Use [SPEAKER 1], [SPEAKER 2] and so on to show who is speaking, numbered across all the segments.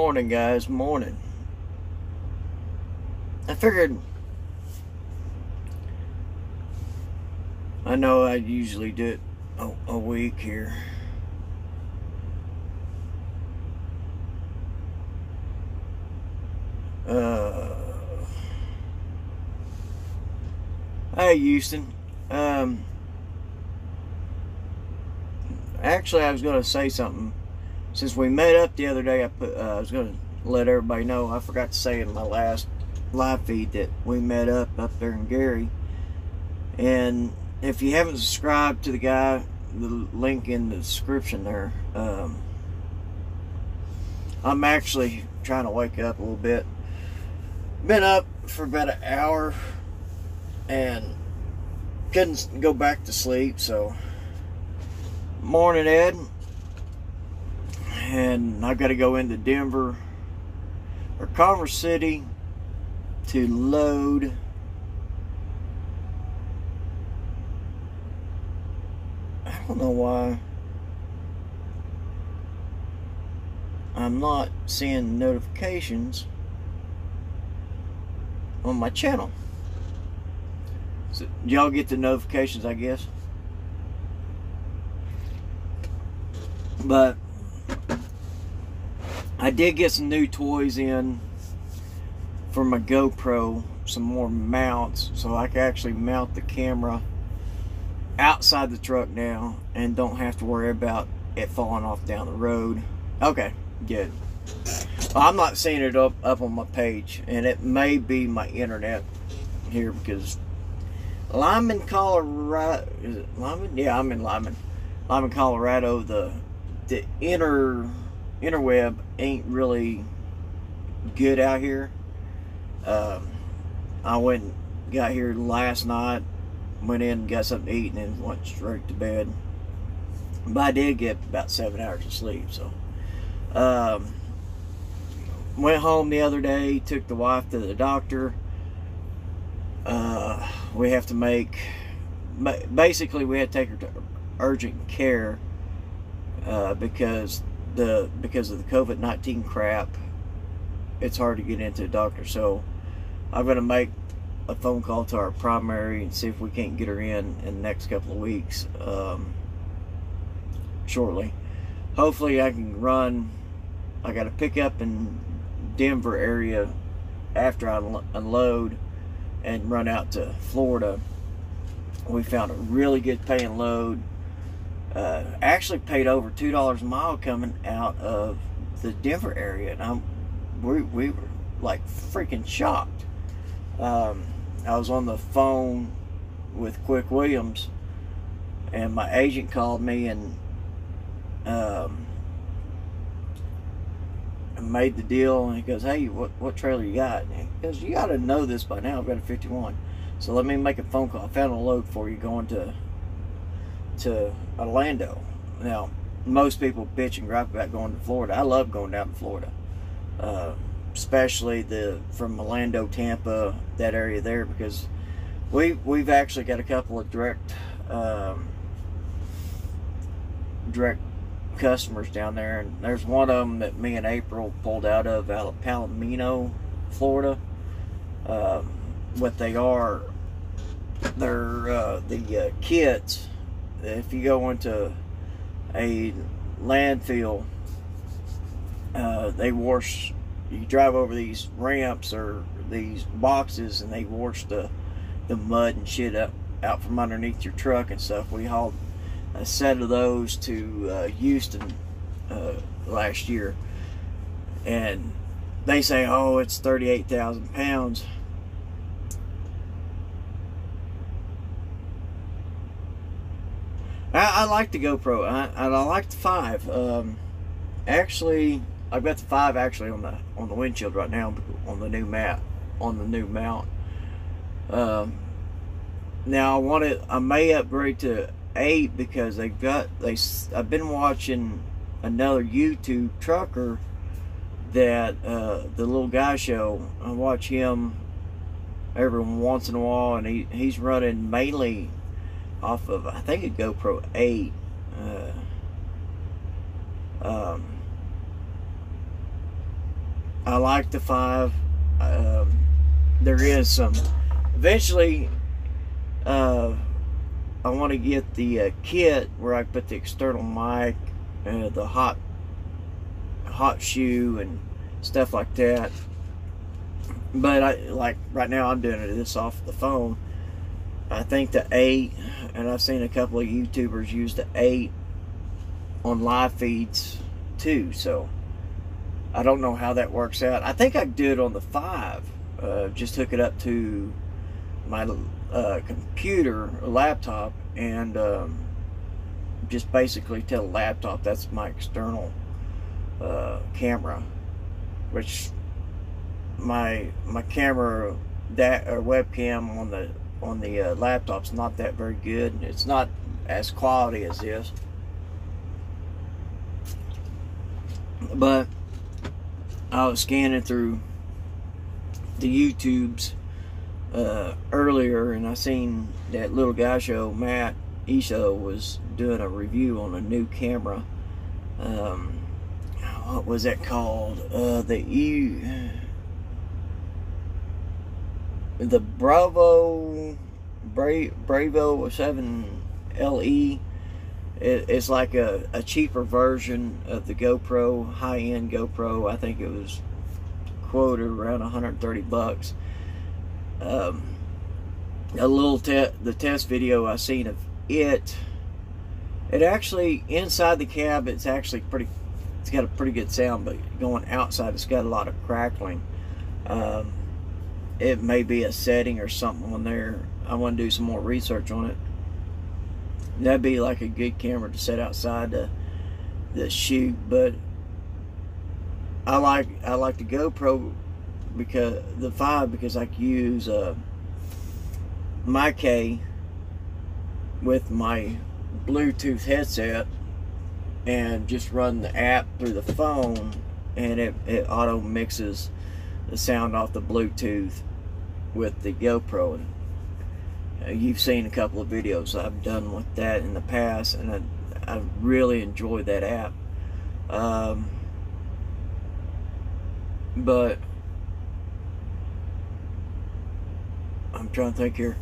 [SPEAKER 1] Morning, guys. Morning. I figured, I know I usually do it a week here. Hey, Houston. Actually, I was going to say something. Since we met up the other day, I was going to let everybody know. I forgot to say in my last live feed that we met up there in Gary. And if you haven't subscribed to the guy, the link in the description there. I'm actually trying to wake up a little bit. Been up for about an hour and couldn't go back to sleep, so morning, Ed. And I've got to go into Denver or Commerce City to load I don't know why I'm not seeing notifications on my channel. So, y'all get the notifications, I guess. But I did get some new toys in for my GoPro, some more mounts, so I can actually mount the camera outside the truck now and don't have to worry about it falling off down the road. Okay, good. I'm not seeing it up on my page, and it may be my internet here because Lyman, Colorado. Is it Lyman? Yeah, I'm in Lyman. Lyman, Colorado. The interweb ain't really good out here. I went and got here last night, went in and got something to eat, and then went straight to bed. But I did get about 7 hours of sleep, so went home the other day, took the wife to the doctor. We have to basically we had to take her to urgent care because of the COVID-19 crap. It's hard to get into the doctor, so I'm going to make a phone call to our primary and see if we can't get her in the next couple of weeks shortly. Hopefully I can run. I got to pick up in Denver area after I unload and run out to Florida. We found a really good paying load. Actually paid over $2 a mile coming out of the Denver area, and we were like freaking shocked. I was on the phone with Quick Williams, and my agent called me and made the deal, and he goes, "Hey, what trailer you got?" And he goes, "You got to know this by now. I've got a 51, so let me make a phone call. I found a load for you going to Orlando." Now, most people bitch and gripe about going to Florida. I love going down to Florida, especially from Orlando, Tampa, that area there, because we've actually got a couple of direct customers down there, and there's one of them that me and April pulled out of Palomino, Florida. What they are, they're the kits. If you go into a landfill, they wash. You drive over these ramps or these boxes, and they wash the mud and shit out from underneath your truck and stuff. We hauled a set of those to Houston last year, and they say, "Oh, it's 38,000 pounds." I like the GoPro, and I like the 5. Actually, I've got the 5 actually on the windshield right now on the new mount. Now I may upgrade to 8 because I've been watching another YouTube trucker that the little guy show. I watch him every once in a while, and he's running mainly off of, I think, a GoPro 8. I like the 5. There is some. Eventually, I want to get the kit where I put the external mic, the hot shoe, and stuff like that. But like right now, I'm doing this off the phone. I think the 8, and I've seen a couple of YouTubers use the 8 on live feeds too. So I don't know how that works out. I think I could do it on the 5. Just hook it up to my computer or laptop, and just basically tell the laptop that's my external camera, which my camera or webcam on the laptop's not that very good. It's not as quality as this, but I was scanning through the YouTubes earlier, and I seen that little guy show, Matt Isho, was doing a review on a new camera. What was that called? The Bravo 7 LE. It's like a cheaper version of the GoPro, high-end GoPro. I think it was quoted around 130 bucks. The test video I seen of it actually, inside the cab, it's actually it's got a pretty good sound, but going outside, it's got a lot of crackling. It may be a setting or something on there. I want to do some more research on it. That'd be like a good camera to set outside the shoot. But I like the GoPro, because the 5, because I can use my K with my Bluetooth headset and just run the app through the phone, and it auto mixes the sound off the Bluetooth with the GoPro. And you've seen a couple of videos I've done with that in the past, and I really enjoy that app. But I'm trying to think here.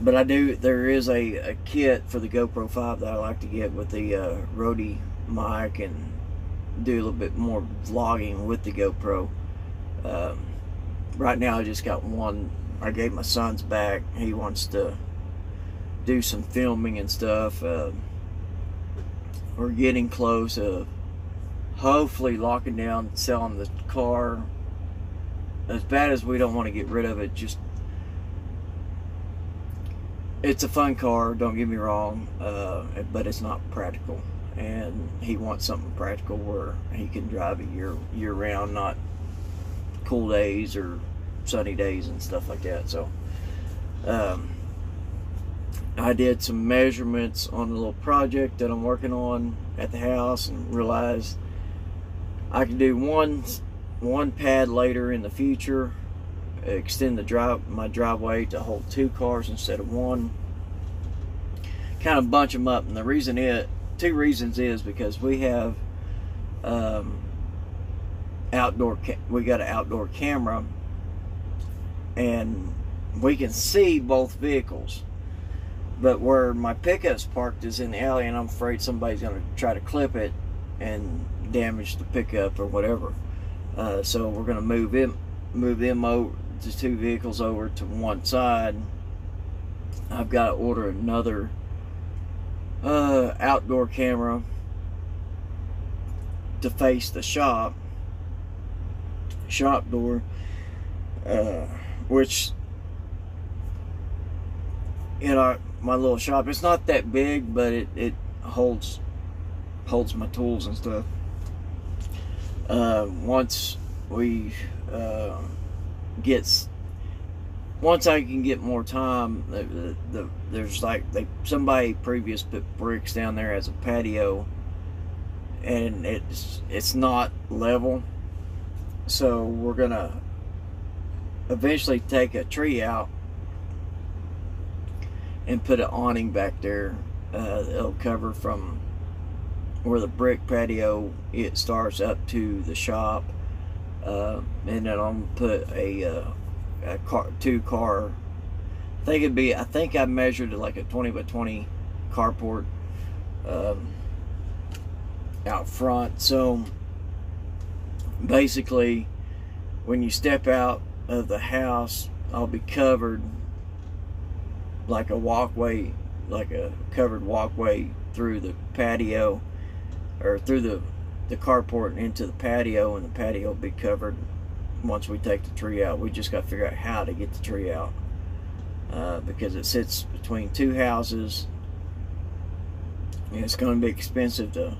[SPEAKER 1] But there is a kit for the GoPro 5 that I like to get with the Rode mic, and do a little bit more vlogging with the GoPro. Right now I just got one. I gave my son's back. He wants to do some filming and stuff. We're getting close to hopefully locking down, selling the car. As bad as we don't want to get rid of it, just it's a fun car, don't get me wrong, but it's not practical, and he wants something practical where he can drive it year round, not cool days or sunny days and stuff like that. So I did some measurements on a little project that I'm working on at the house, and realized I can do one pad later in the future, extend my driveway to hold 2 cars instead of 1, kind of bunch them up. And the reason 2 reasons is because we have we got an outdoor camera, and we can see both vehicles, but where my pickup's parked is in the alley, and I'm afraid somebody's going to try to clip it and damage the pickup or whatever. So we're going to move them over, the 2 vehicles over to one side. I've got to order another outdoor camera to face the shop door, which, you know, my little shop, it's not that big, but it holds my tools and stuff. Once I can get more time, there's like somebody previous put bricks down there as a patio, and it's not level, so we're gonna eventually take a tree out and put an awning back there. It'll cover from where the brick patio it starts up to the shop. and then I'm gonna put a two car. I think I measured it like a 20 by 20 carport out front. So basically, when you step out of the house, I'll be covered like a walkway, like a covered walkway through the patio, or through the carport and into the patio, and the patio will be covered once we take the tree out. We just got to figure out how to get the tree out, because it sits between two houses, and it's going to be expensive to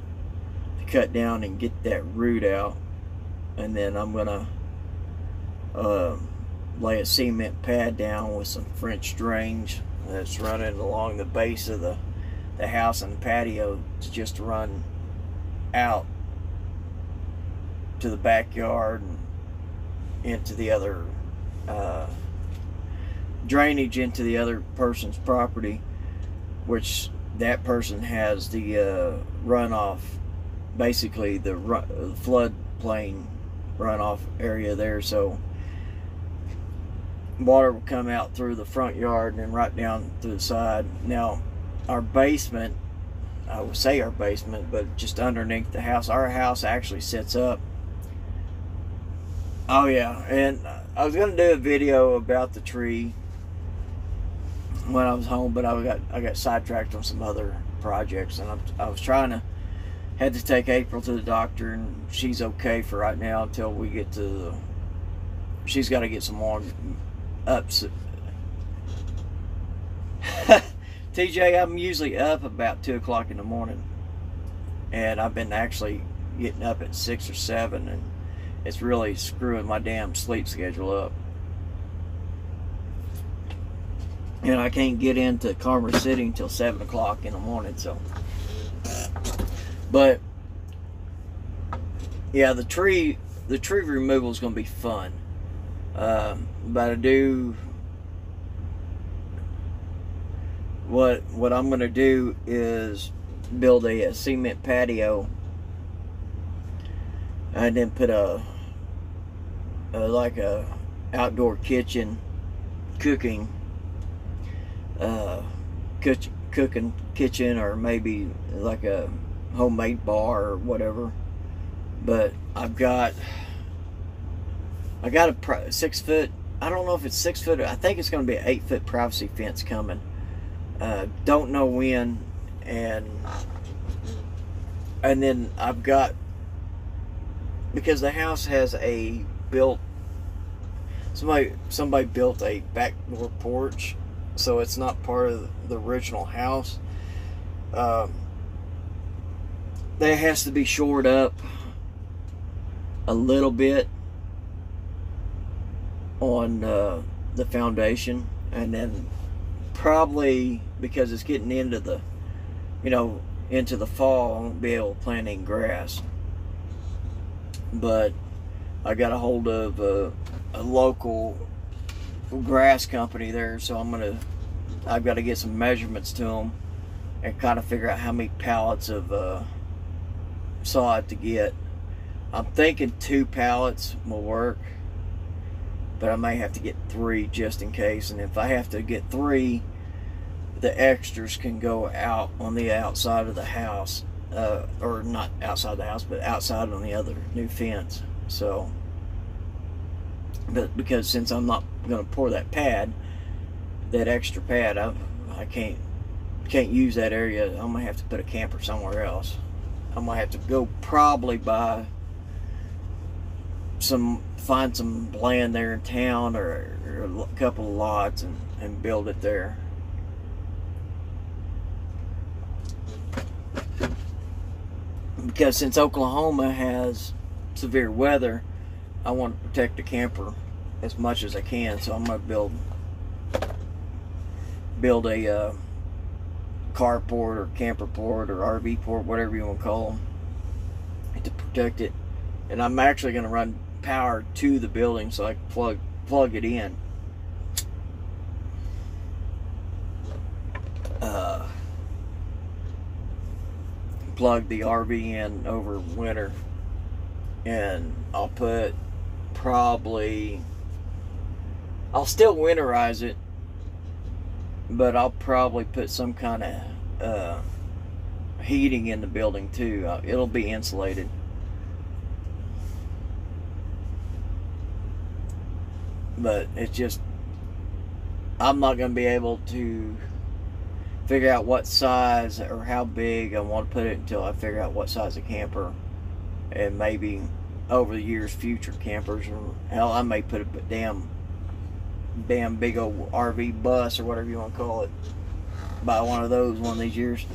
[SPEAKER 1] cut down and get that root out. And then I'm going to lay a cement pad down with some French drains that's running along the base of the house and the patio, to just run out to the backyard and into the other drainage into the other person's property, which that person has the runoff, basically the floodplain runoff area there. So water will come out through the front yard and then right down through the side. Now our basement, I would say our basement, but just underneath the house, our house actually sits up. Oh yeah, and I was gonna do a video about the tree when I was home, but I got sidetracked on some other projects, and I was had to take April to the doctor, and she's okay for right now until we get to she's got to get some more ups. TJ, I'm usually up about 2 o'clock in the morning, and I've been actually getting up at 6 or 7, and it's really screwing my damn sleep schedule up. And I can't get into calmer sitting until 7 o'clock in the morning. So, but yeah, the tree removal is going to be fun. But I do, what I'm going to do is build a cement patio, and then put like a outdoor kitchen, cooking kitchen, or maybe like a homemade bar or whatever. But I got a 6 foot, I don't know if it's 6 foot, I think it's going to be an 8 foot privacy fence coming. Don't know when. And then I've got, because the house has a built, somebody built a back door porch, so it's not part of the original house. That has to be shored up a little bit on the foundation, and then probably, because it's getting into the into the fall, I won't be able to plant any grass. But I got a hold of a local grass company there, so I've got to get some measurements to them and kind of figure out how many pallets of sod to get. I'm thinking 2 pallets will work, but I may have to get 3 just in case. And if I have to get 3, the extras can go out on the outside of the house, or not outside the house, but outside on the other new fence. So, but because since I'm not going to pour that extra pad, I can't use that area. I'm gonna have to put a camper somewhere else. I'm gonna have to go probably buy find some land there in town, or a couple of lots, and build it there. Because since Oklahoma has severe weather, I want to protect the camper as much as I can. So I'm going to build a carport or camper port or RV port, whatever you want to call them, to protect it. And I'm actually going to run power to the building so I can plug it in. Plug the RV in over winter, and I'll put I'll still winterize it, but I'll probably put some kind of heating in the building too. It'll be insulated. But it's just, I'm not going to be able to figure out what size or how big I want to put it until I figure out what size of camper, and maybe over the years future campers, or hell, I may put a damn big old RV bus or whatever you want to call it, buy one of those one of these years.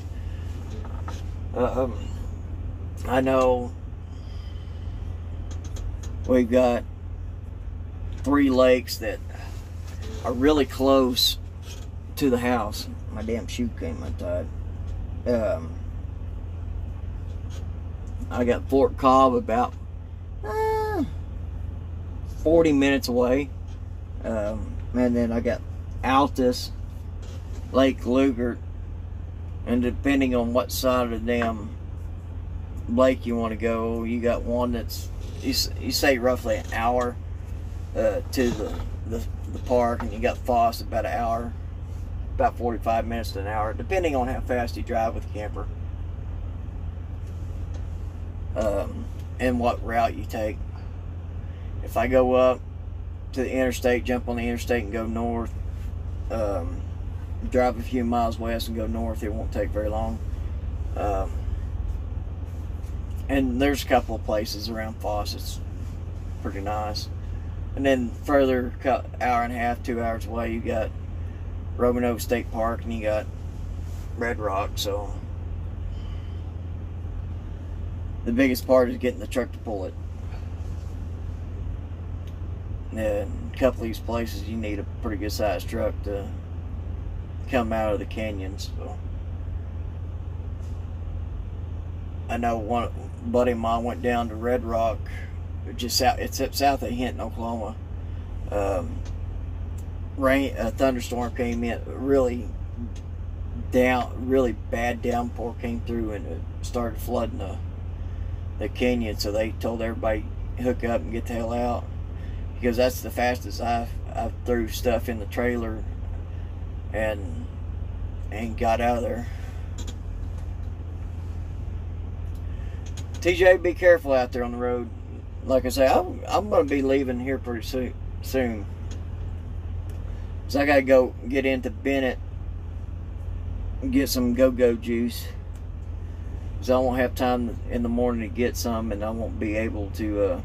[SPEAKER 1] I know we've got 3 lakes that are really close to the house. My damn shoe came untied. I got Fort Cobb about 40 minutes away, and then I got Altus, Lake Lugert, and depending on what side of the damn lake you want to go, you got one that's, you say roughly an hour to the park, and you got Foss about an hour, about 45 minutes to an hour, depending on how fast you drive with the camper, and what route you take. If I go up to the interstate, jump on the interstate and go north, drive a few miles west and go north, it won't take very long. And there's a couple of places around Foss it's pretty nice. And then further, hour and a half, 2 hours away, you got Roanoke State Park, and you got Red Rock. So the biggest part is getting the truck to pull it. And a couple of these places, you need a pretty good sized truck to come out of the canyons. So I know one buddy of mine went down to Red Rock, just south. It's up south of Hinton, Oklahoma. A thunderstorm came in, really bad downpour came through, and it started flooding the canyon. So they told everybody hook up and get the hell out, because that's the fastest I threw stuff in the trailer and got out of there. TJ, be careful out there on the road. Like I say, I'm going to be leaving here pretty soon. So I got to go get into Bennett and get some go-go juice. So I won't have time in the morning to get some, and I won't be able to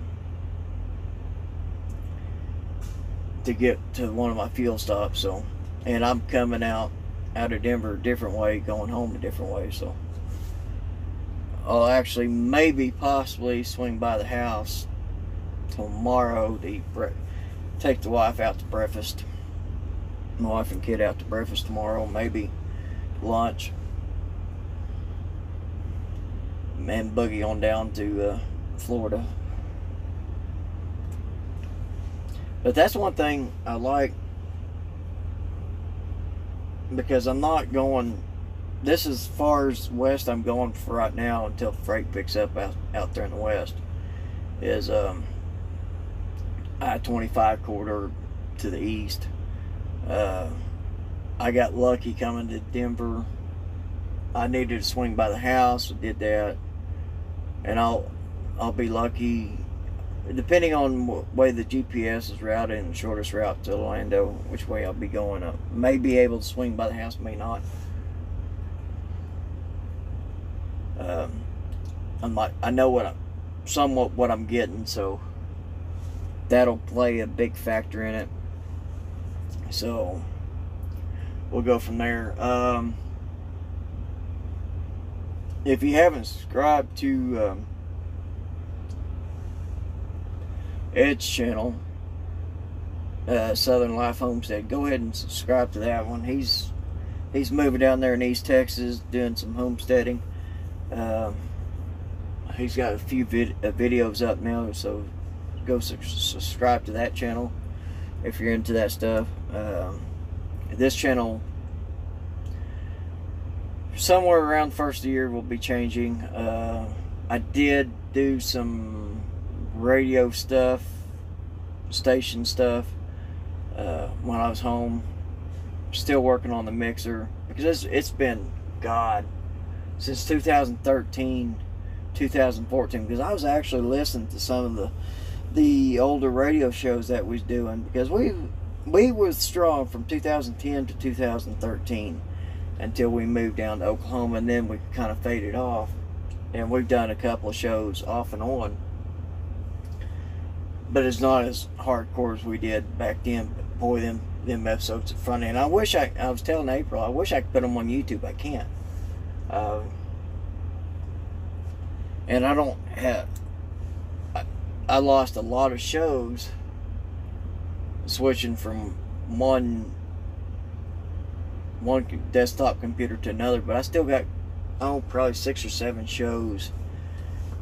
[SPEAKER 1] get to one of my fuel stops. So, and I'm coming out of Denver a different way, going home a different way. So I'll actually maybe possibly swing by the house tomorrow to take the wife out to breakfast. My wife and kid out to breakfast tomorrow, maybe lunch, and boogie on down to Florida. But that's one thing I like, because I'm not going, this is as far as west I'm going for right now until freight picks up out there in the west, is I-25 corridor to the east. I got lucky coming to Denver. I needed to swing by the house, I did that, and I'll be lucky, depending on what way the GPS is routed, and the shortest route to Orlando, which way I'll be going up. May be able to swing by the house, may not. I know somewhat what I'm getting, so that'll play a big factor in it. So we'll go from there. If you haven't subscribed to Ed's channel, Southern Life Homestead, go ahead and subscribe to that one. He's moving down there in East Texas, doing some homesteading. He's got a few videos up now, so go subscribe to that channel if you're into that stuff. This channel, somewhere around the first of the year, will be changing. I did do some radio stuff station stuff when I was home. Still working on the mixer because it's been, God, since 2013, 2014, because I was actually listening to some of the older radio shows that we was doing, because we was strong from 2010 to 2013 until we moved down to Oklahoma, and then we kind of faded off, and we've done a couple of shows off and on, but it's not as hardcore as we did back then. But boy, them episodes at front end, I wish I was telling April, I wish I could put them on YouTube. I can't. And I don't have, I lost a lot of shows switching from one desktop computer to another, but I still got, probably 6 or 7 shows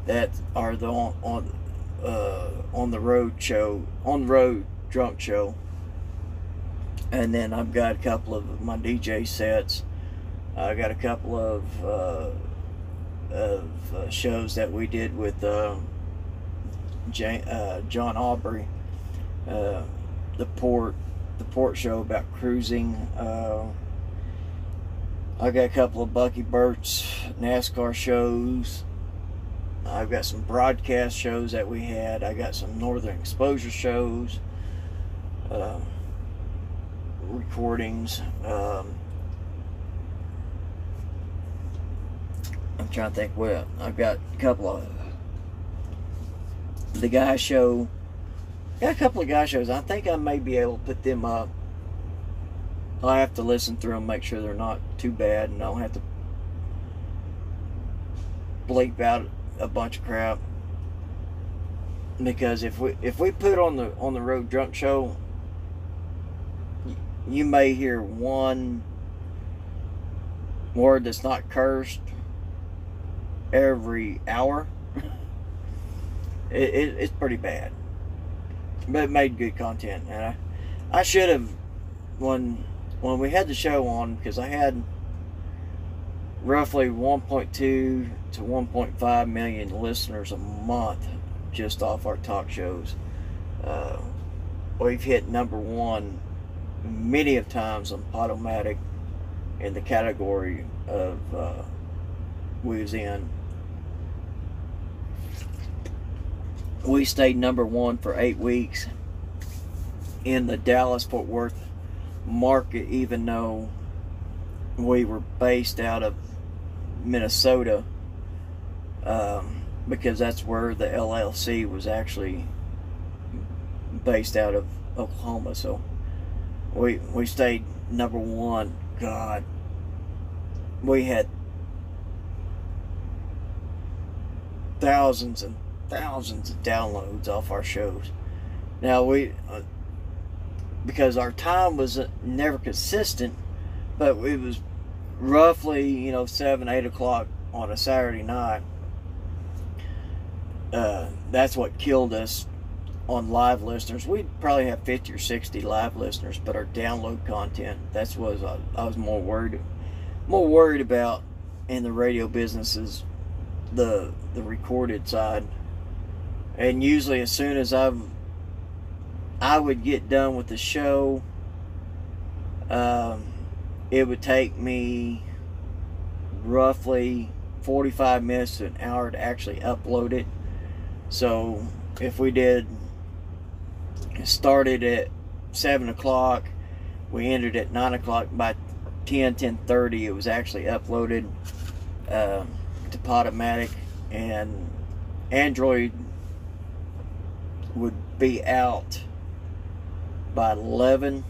[SPEAKER 1] that are the on the road show, on the road drunk show. And then I've got a couple of my DJ sets. I got a couple of shows that we did with John Aubrey, the port show about cruising. I got a couple of Bucky Burt's NASCAR shows. I've got some broadcast shows that we had. I got some Northern Exposure shows, recordings. I'm trying to think what I've got. A couple of the guy show. Got a couple of guy shows. I think I may be able to put them up. I have to listen through them, make sure they're not too bad, and I don't have to bleep out a bunch of crap. Because if we put on the road drunk show, you may hear one word that's not cursed every hour. It's pretty bad, but it made good content. And I should have, when we had the show on, because I had roughly 1.2 to 1.5 million listeners a month just off our talk shows. We've hit #1 many of times on Podomatic in the category of we was in. We stayed #1 for 8 weeks in the Dallas-Fort Worth market, even though we were based out of Minnesota, because that's where the LLC was actually based out of Oklahoma. So we stayed #1. God, we had thousands and thousands of downloads off our shows. Now because our time was never consistent, but it was roughly 7, 8 o'clock on a Saturday night. That's what killed us on live listeners. We'd probably have 50 or 60 live listeners, but our download content, that's what I was more worried about in the radio business, is the recorded side. And usually as soon as I would get done with the show, it would take me roughly 45 minutes to an hour to actually upload it. So if we started at 7 o'clock, we ended at 9 o'clock, by 10:30 it was actually uploaded to Podomatic, and Android would be out by 11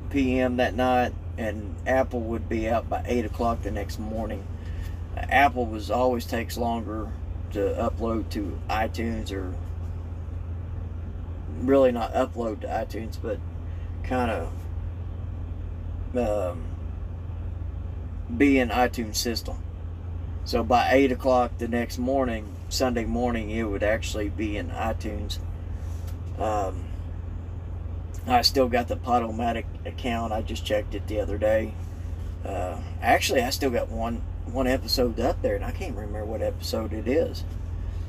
[SPEAKER 1] p.m. that night, and Apple would be out by 8 o'clock the next morning. Apple always takes longer to upload to iTunes, or really not upload to iTunes, but kind of be in iTunes system. So by 8 o'clock the next morning, Sunday morning, it would actually be in iTunes. I still got the Podomatic account. I just checked it the other day. Actually, I still got one episode up there, and I can't remember what episode it is.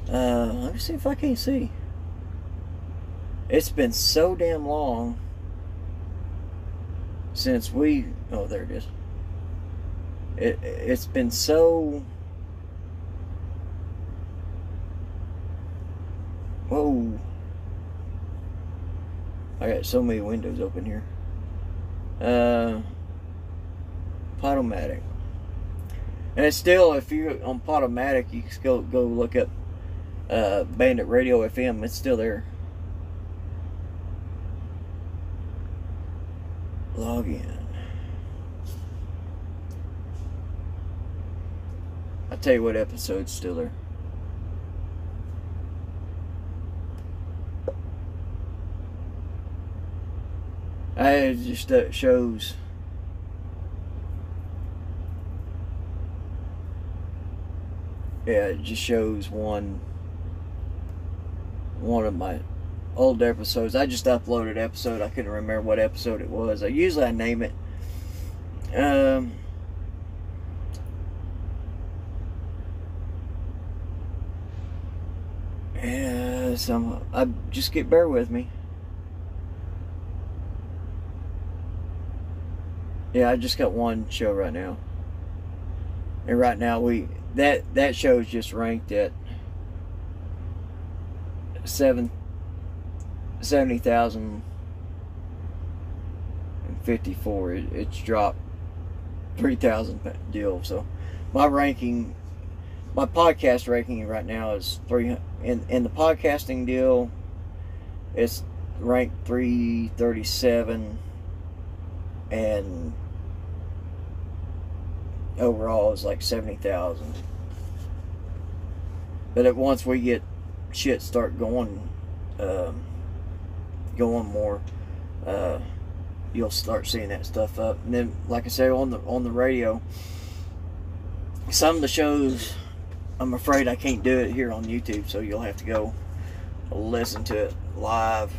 [SPEAKER 1] Let me see if I can see. It's been so damn long since we... Oh, there it is. It's been so... Whoa. I got so many windows open here. Podomatic. And it's still, if you're on Podomatic, you can go look up Bandit Radio FM. It's still there. Log in. I'll tell you what episode's still there. It just shows. Yeah, it just shows one of my old episodes. I just uploaded an episode. I couldn't remember what episode it was. Usually I name it. Yeah, bear with me. Yeah, I just got one show right now. And right now that show is just ranked at 70,054. It's dropped 3,000 deal. So my podcast ranking right now is 300. In the podcasting deal, it's ranked 337, and overall is like 70,000. But once we get shit start going more, you'll start seeing that stuff up. And then, like I say, on the radio, some of the shows, I'm afraid I can't do it here on YouTube, so you'll have to go listen to it live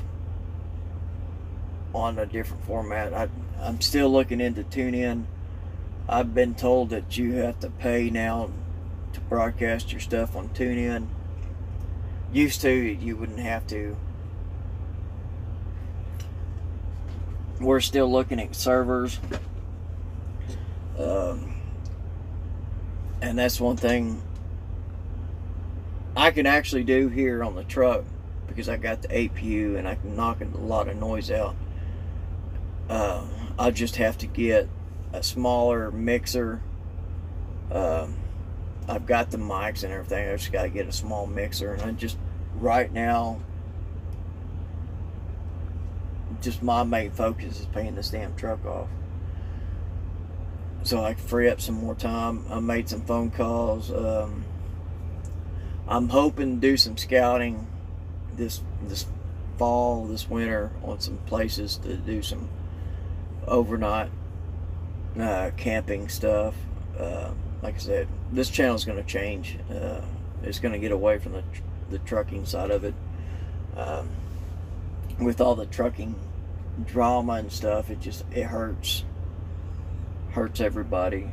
[SPEAKER 1] on a different format. I'm still looking into Tunein. I've been told that you have to pay now to broadcast your stuff on Tunein. Used to, you wouldn't have to. We're still looking at servers. And that's one thing I can actually do here on the truck, because I got the APU and I can knock a lot of noise out. I'll just have to get a smaller mixer. I've got the mics and everything. I just got to get a small mixer, and I just right now, just my main focus is paying this damn truck off, so I can free up some more time. I made some phone calls. I'm hoping to do some scouting this fall, this winter, on some places to do some overnight camping stuff. Like I said, this channel is going to change. It's going to get away from the trucking side of it. With all the trucking drama and stuff, it hurts everybody.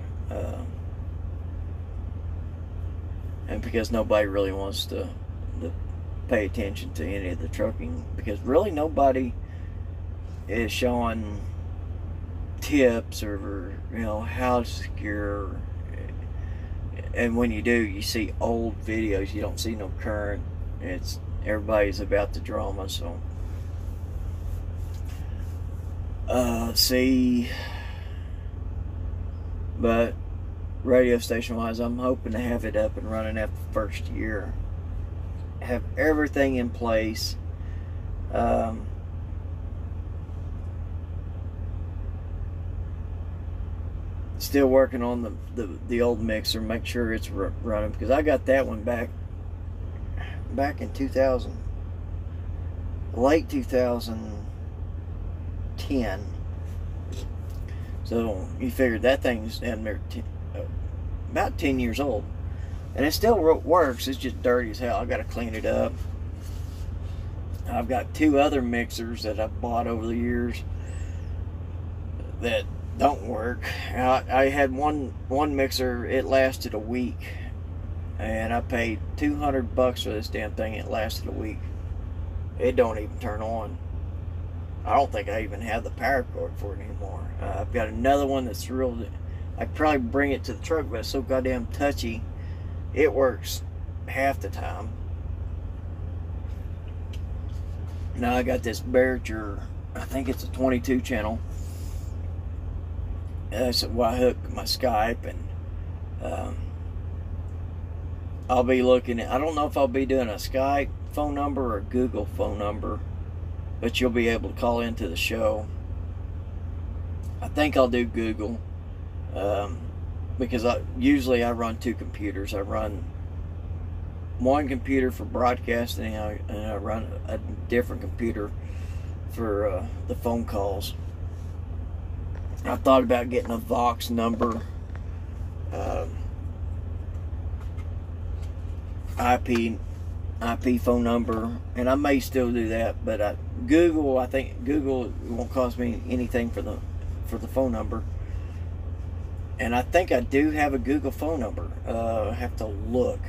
[SPEAKER 1] And because nobody really wants to pay attention to any of the trucking, because really nobody is showing tips or how to secure. And when you do, you see old videos. You don't see no current. Everybody's about the drama. So but radio station wise, I'm hoping to have it up and running after the first year. Have everything in place. Still working on the old mixer, make sure it's running, because I got that one back in 2000, late 2010. So you figured that thing's down there about 10 years old, and it still works. It's just dirty as hell. I got to clean it up. I've got two other mixers that I've bought over the years that don't work. I had one mixer. It lasted a week, and I paid $200 for this damn thing. It lasted a week. It don't even turn on. I don't think I even have the power cord for it anymore. I've got another one that's real. I'd probably bring it to the truck, but it's so goddamn touchy. It works half the time. Now I got this Behringer, I think it's a 22 channel. That's why I hook my Skype, and I'll be looking at, I don't know if I'll be doing a Skype phone number or a Google phone number, but you'll be able to call into the show. I think I'll do Google, because usually I run two computers. I run one computer for broadcasting, and I run a different computer for the phone calls. I thought about getting a Vox number, IP phone number, and I may still do that. But Google, I think Google won't cost me anything for the phone number. And I think I do have a Google phone number. I have to look,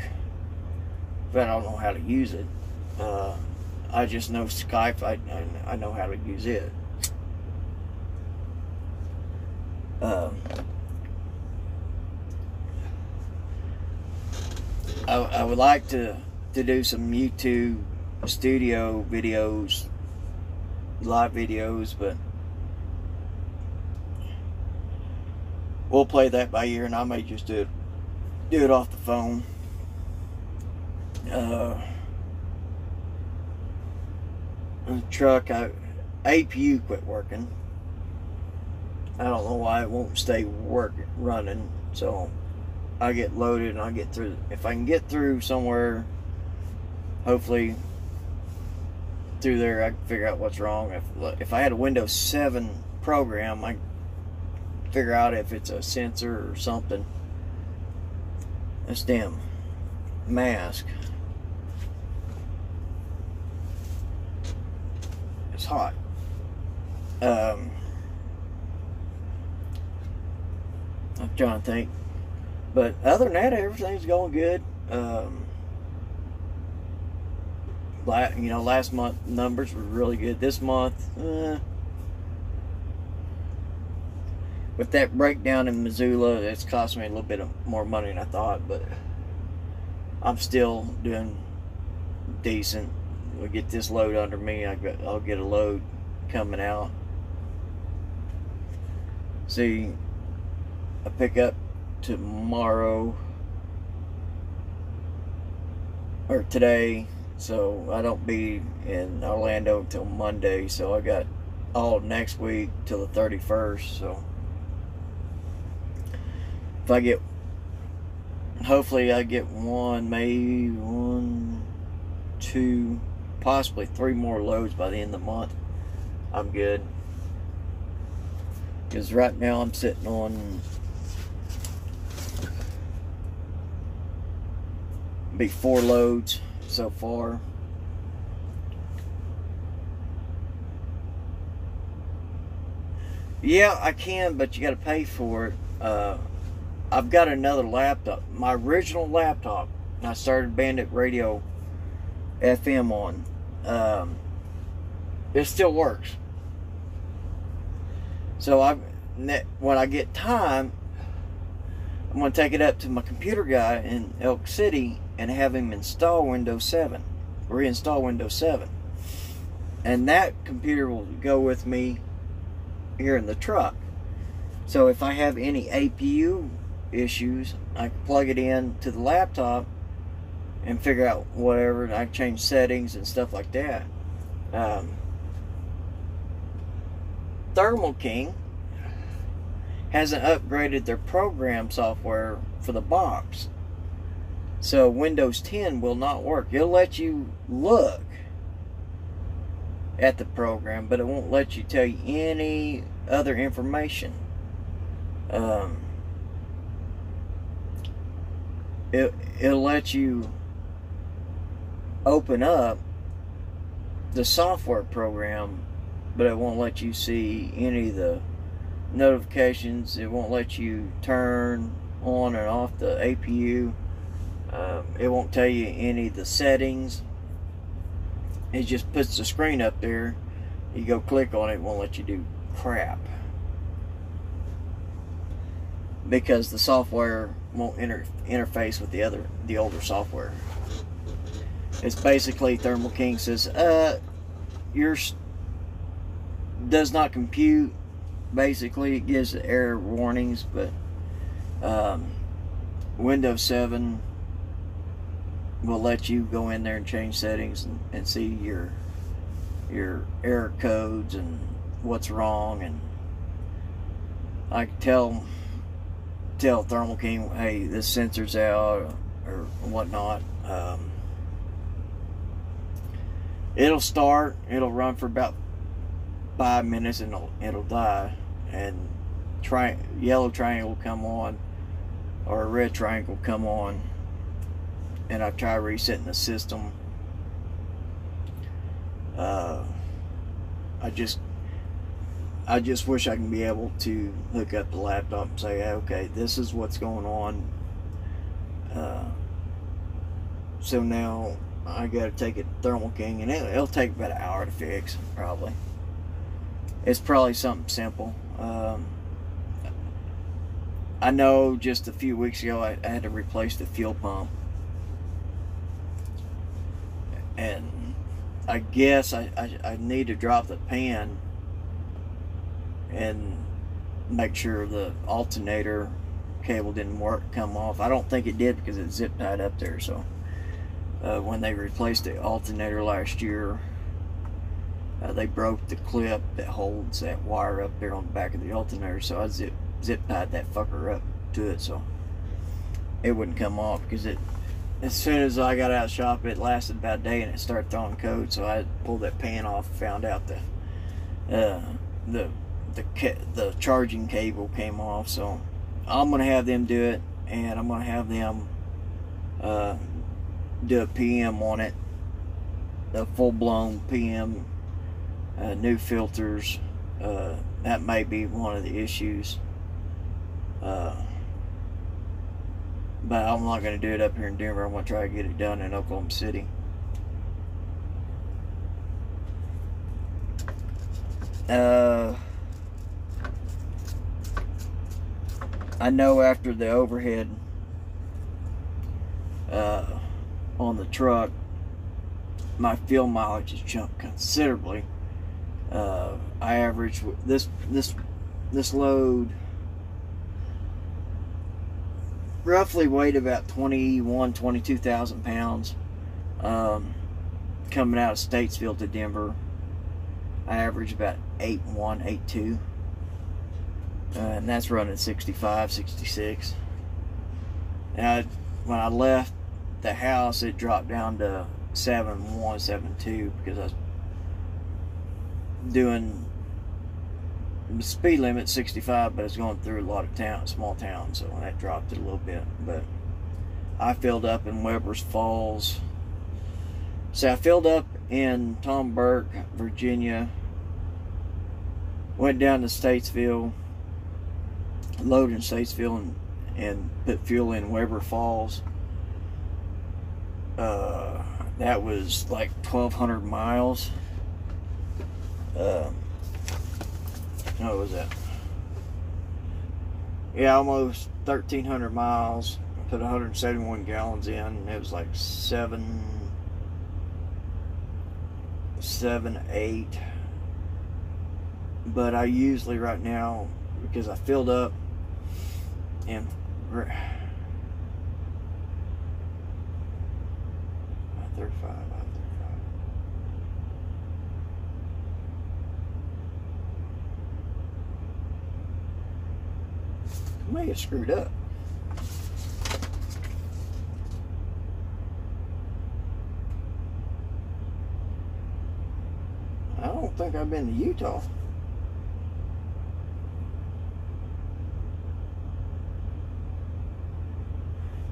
[SPEAKER 1] but I don't know how to use it. I just know Skype. I know how to use it. I would like to do some YouTube studio videos, live videos, but we'll play that by ear, and I may just do it off the phone. The truck, APU quit working. I don't know why it won't stay running, so I get loaded and I get through. If I can get through somewhere, hopefully through there, I can figure out what's wrong. If I had a Windows 7 program, I figure out if it's a sensor or something. This damn mask. It's hot. I'm trying to think. But other than that, everything's going good. Last month numbers were really good. This month, with that breakdown in Missoula, it's cost me a little bit more money than I thought, but I'm still doing decent. We'll get this load under me. I'll get a load coming out. See, I pick up tomorrow or today, so I don't be in Orlando until Monday, so I got all next week till the 31st. So if I get, hopefully I get maybe one, two, possibly 3 more loads by the end of the month, I'm good. Because right now I'm sitting on be 4 loads so far. Yeah, I can, but you got to pay for it. I've got another laptop, my original laptop. I started Bandit Radio FM on. It still works. So when I get time, I'm going to take it up to my computer guy in Elk City and have him install Windows 7, reinstall Windows 7. And that computer will go with me here in the truck. So if I have any APU issues, I can plug it in to the laptop and figure out whatever, and I can change settings and stuff like that. Thermal King hasn't upgraded their program software for the box, so Windows 10 will not work. It'll let you look at the program, but it won't let you tell you any other information. It'll let you open up the software program, but it won't let you see any of the notifications. It won't let you turn on and off the APU. It won't tell you any of the settings. it just puts the screen up there. You go click on it, it won't let you do crap because the software won't interface with the older software. It's basically Thermal King says yours does not compute. Basically, it gives error warnings, but Windows 7 will let you go in there and change settings and see your error codes and what's wrong, and I can tell Thermal King, hey, this sensor's out or whatnot. It'll start, it'll run for about 5 minutes and it'll die, and yellow triangle will come on or a red triangle will come on, and I try resetting the system. I just wish I can be able to hook up the laptop and say, okay, this is what's going on. So now I got to take it to Thermal King, and it'll take about an hour to fix, probably. It's probably something simple. I know just a few weeks ago I had to replace the fuel pump, and I guess I need to drop the pan and make sure the alternator cable didn't come off. I don't think it did because it's zip tied up there. So when they replaced the alternator last year, they broke the clip that holds that wire up there on the back of the alternator. So I zip tied that fucker up to it so it wouldn't come off, because as soon as I got out of the shop, it lasted about a day and it started throwing code. So I pulled that pan off and found out the charging cable came off. So I'm gonna have them do it, and I'm gonna have them do a PM on it, a full-blown PM, new filters. That may be one of the issues, but I'm not going to do it up here in Denver. I'm going to try to get it done in Oklahoma City. I know after the overhead on the truck, my fuel mileage has jumped considerably. I average this load roughly weighed about 22,000 pounds. Coming out of Statesville to Denver, I average about 8.1, 8.2, and that's running 65, 66. And when I left the house, it dropped down to 7.1, 7.2 because I was doing the speed limit 65, but it's going through a lot of small towns, so that dropped it a little bit. But I filled up in Weber's Falls. So I filled up in Tom Burke, Virginia, went down to Statesville, loaded in Statesville, and put fuel in Weber Falls. That was like 1,200 miles. What was that? Yeah, almost 1,300 miles. I put 171 gallons in. It was like 7.8. But I usually right now, because I filled up and I-35. I may have screwed up. I don't think I've been to Utah.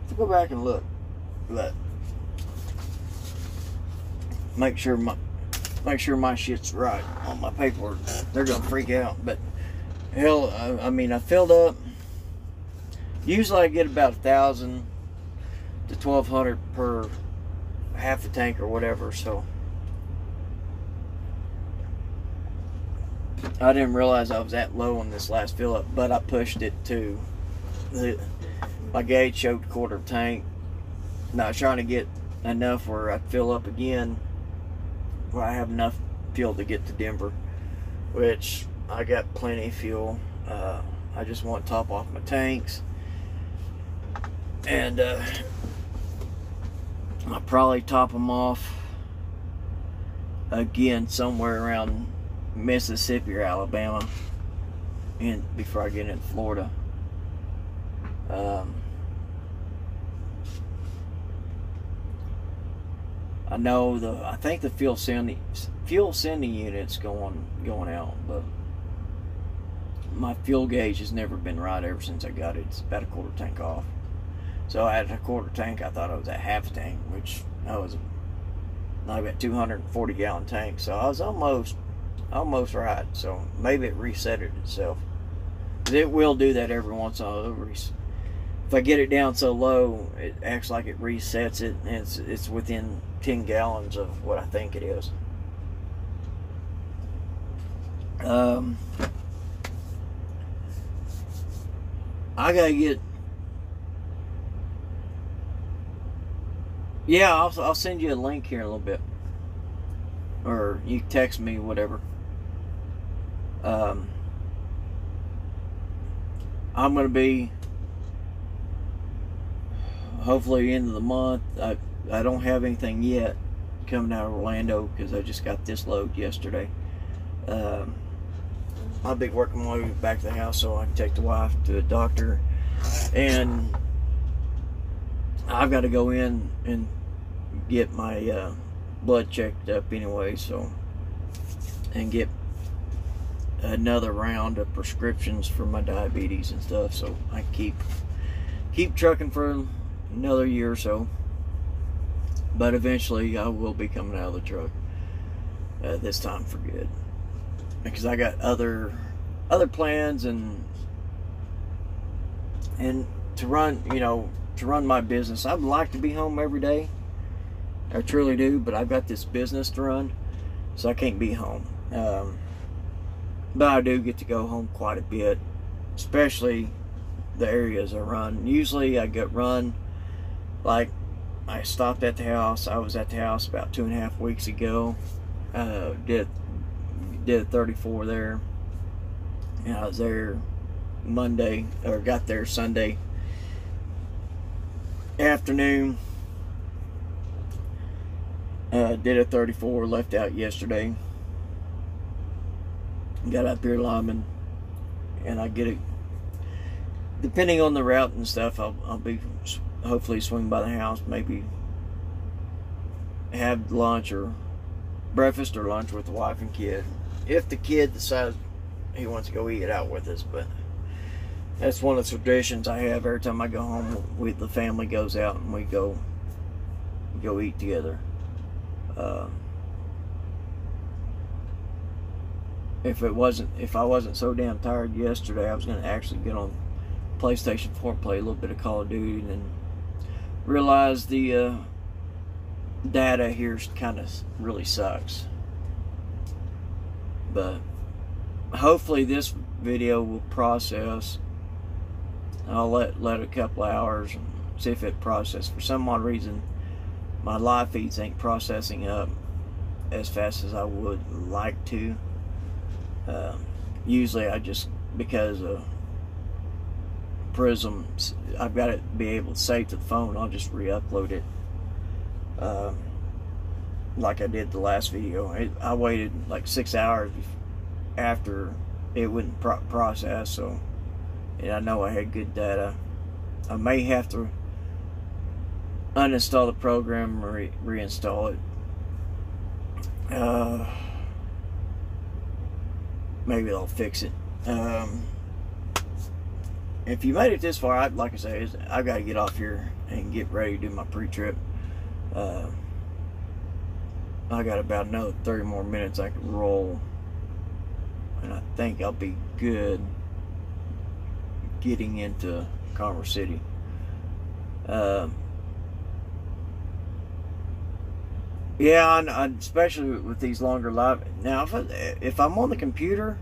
[SPEAKER 1] Let's go back and look. But make sure my shit's right on my paperwork. They're gonna freak out. But hell, I mean, I filled up. Usually I get about 1,000 to 1,200 per half a tank or whatever. So I didn't realize I was that low on this last fill up, but I pushed it to my gauge showed quarter tank. Now I was trying to get enough where I fill up again, where I have enough fuel to get to Denver, which I got plenty of fuel. I just want to top off my tanks, and I'll probably top them off again somewhere around Mississippi or Alabama, and before I get into Florida. I know I think the fuel sending unit's going out, but my fuel gauge has never been right ever since I got it. It's about a quarter tank off. So at a quarter tank, I thought I was at half a tank, which I was. I've got 240 gallon tank, so I was almost right. So maybe it reset it itself. It will do that every once in a while. If I get it down so low, it acts like it resets it, and it's within 10 gallons of what I think it is. I gotta get. Yeah, I'll send you a link here in a little bit, or you text me, whatever. I'm gonna be hopefully end of the month. I don't have anything yet coming out of Orlando because I just got this load yesterday. I'll be working my way back to the house so I can take the wife to the doctor, and I've got to go in and get my blood checked up anyway, so, and get another round of prescriptions for my diabetes and stuff, so I keep trucking for another year or so. But eventually I will be coming out of the truck, this time for good, because I got other plans and to run, to run my business. I'd like to be home every day, I truly do, but I've got this business to run, so I can't be home. But I do get to go home quite a bit, especially the areas I run. Usually I get run, like I stopped at the house. I was at the house about 2.5 weeks ago. Did a 34 there, and I was there Monday, or got there Sunday afternoon. Did a 34, left out yesterday. Got up here Lyman, and I get it. Depending on the route and stuff, I'll be hopefully swing by the house, maybe have lunch or breakfast or lunch with the wife and kid, if the kid decides he wants to go eat it out with us. But that's one of the traditions I have every time I go home. The family goes out and we go eat together. If I wasn't so damn tired yesterday, I was going to actually get on PlayStation 4 and play a little bit of Call of Duty, and realize the data here kind of really sucks. But hopefully this video will process. I'll let a couple hours and see if it processes. For some odd reason, my live feeds ain't processing up as fast as I would like to. Usually I just, because of Prism, I've got to be able to save to the phone. I'll just re-upload it, like I did the last video. I waited like 6 hours after it wouldn't process, so, and I know I had good data. I may have to uninstall the program or reinstall it. Maybe they'll fix it. If you made it this far, like I say, I've got to get off here and get ready to do my pre-trip. I got about another 30 more minutes I can roll, and I think I'll be good getting into Commerce City. Yeah, especially with these longer live. Now, if I'm on the computer,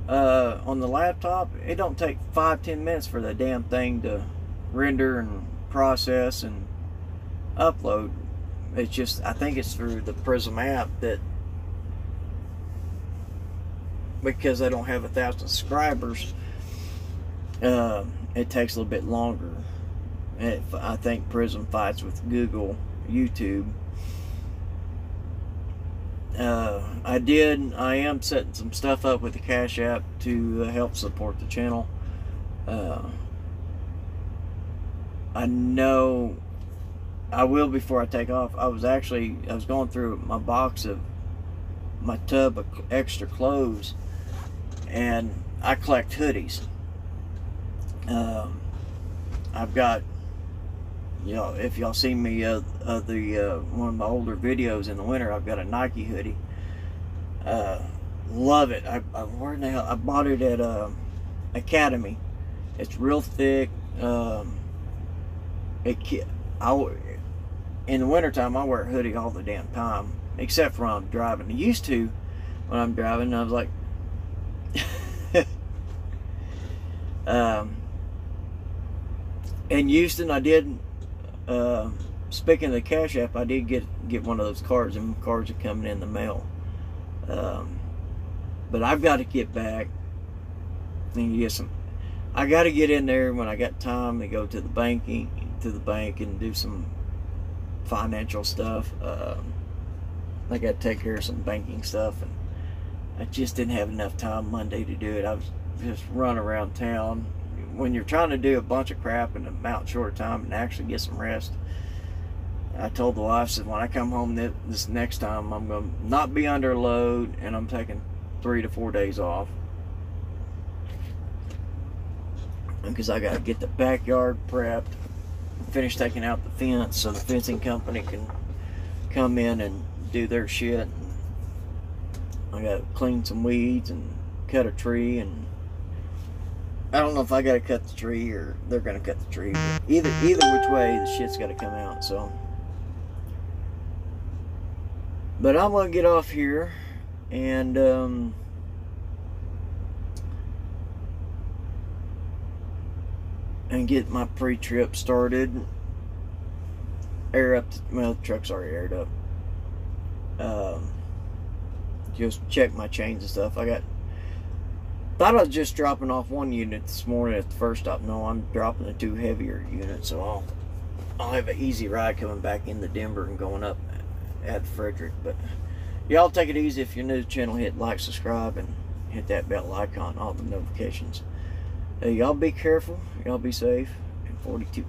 [SPEAKER 1] on the laptop, it don't take 5-10 minutes for the damn thing to render and process and upload. It's just, I think it's through the Prism app that, because I don't have 1,000 subscribers, it takes a little bit longer. I think Prism fights with Google, YouTube. I am setting some stuff up with the Cash App to help support the channel. I know I will before I take off. I was going through my tub of extra clothes, and I collect hoodies. I've got, you know, if y'all see me one of my older videos in the winter, I've got a Nike hoodie. Love it. Where the hell? I bought it at Academy. It's real thick. In the wintertime, I wear a hoodie all the damn time, except for when I'm driving. I used to when I'm driving. I was like, in Houston, I did. Speaking of the Cash App, I did get one of those cards, and cards are coming in the mail. But I've got to get back and get some. I got to get in there when I got time to go to the bank and do some financial stuff. I got to take care of some banking stuff, and I just didn't have enough time Monday to do it. I was just running around town. When you're trying to do a bunch of crap in a amount short time and actually get some rest, I told the wife, said, when I come home this next time, I'm going to not be under load, and I'm taking 3 to 4 days off, because I got to get the backyard prepped, finish taking out the fence so the fencing company can come in and do their shit. I got to clean some weeds and cut a tree, and I don't know if I got to cut the tree or they're going to cut the tree, but either which way, the shit's got to come out. So, but I'm going to get off here and get my pre-trip started. Air up, well, the truck's already aired up. Just check my chains and stuff. Thought I was just dropping off one unit this morning at the first stop. No, I'm dropping the 2 heavier units, so I'll have an easy ride coming back into Denver and going up at Frederick. But y'all take it easy. If you're new to the channel, hit like, subscribe, and hit that bell icon, all the notifications. Y'all be careful. Y'all be safe. And 42.